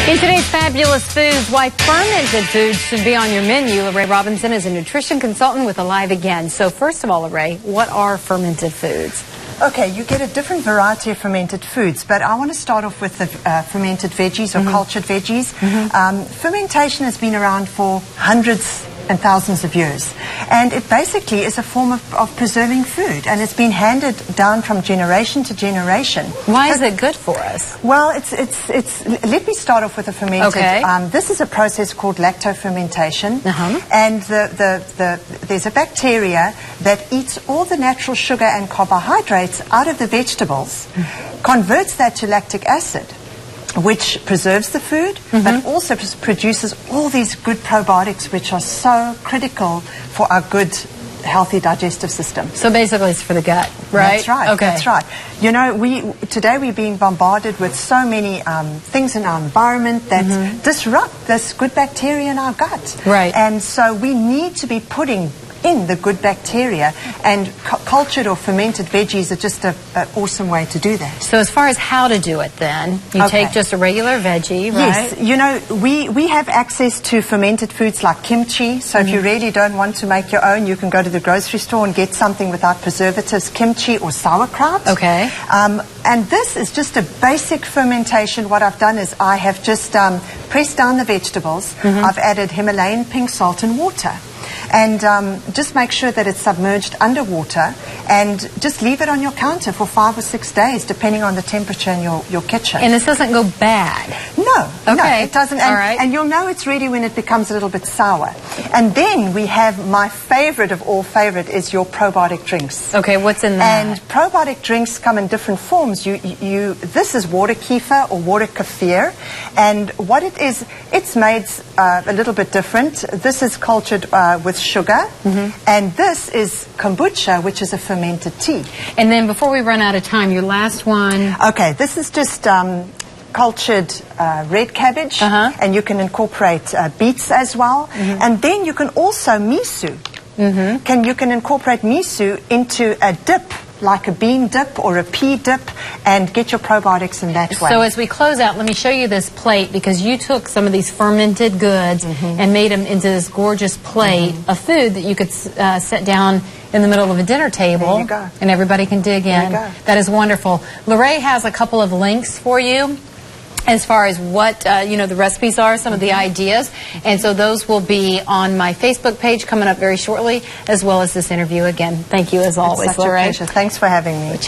In today's Fabulous Foods, why fermented foods should be on your menu, Lere Robinson is a nutrition consultant with Alive Again. So first of all, Lere, what are fermented foods? Okay, you get a different variety of fermented foods, but I want to start off with the fermented veggies or cultured veggies. Fermentation has been around for hundreds and thousands of years, and it basically is a form of preserving food, and it's been handed down from generation to generation. Why is it good for us? Well, let me start off with the fermented. Okay. This is a process called lactofermentation, and there's a bacteria that eats all the natural sugar and carbohydrates out of the vegetables, converts that to lactic acid, which preserves the food, but also produces all these good probiotics, which are so critical for our good, healthy digestive system. So basically it's for the gut, right? That's right, okay. That's right. You know, today we're being bombarded with so many things in our environment that disrupt this good bacteria in our gut. Right. And so we need to be putting in the good bacteria, and cultured or fermented veggies are just an awesome way to do that. So as far as how to do it then, you take just a regular veggie, right? Yes, you know, we have access to fermented foods like kimchi, so if you really don't want to make your own, you can go to the grocery store and get something without preservatives, kimchi or sauerkraut. Okay. And this is just a basic fermentation. What I've done is I have just pressed down the vegetables. I've added Himalayan pink salt and water. And just make sure that it's submerged underwater, and just leave it on your counter for 5 or 6 days, depending on the temperature in your kitchen. And this doesn't go bad? No, no, it doesn't. And, all right. And you'll know it's ready when it becomes a little bit sour. And then we have my favorite of all favorite is your probiotic drinks. Okay, what's in that? And probiotic drinks come in different forms. This is water kefir or water kefir, and what it is, it's made a little bit different. This is cultured with sugar, and this is kombucha, which is a fermented tea. And then before we run out of time, your last one. Okay, this is just cultured red cabbage, and you can incorporate beets as well. And then you can also miso. You can incorporate miso into a dip, like a bean dip or a pea dip, and get your probiotics in that way. So as we close out, let me show you this plate, because you took some of these fermented goods and made them into this gorgeous plate of food that you could set down in the middle of a dinner table. There you go. And everybody can dig in. There you go. That is wonderful. Lere has a couple of links for you as far as what the recipes are, some of the ideas, and so those will be on my Facebook page coming up very shortly, as well as this interview. Again, thank you as always, It's such a Lere. pleasure. Thanks for having me.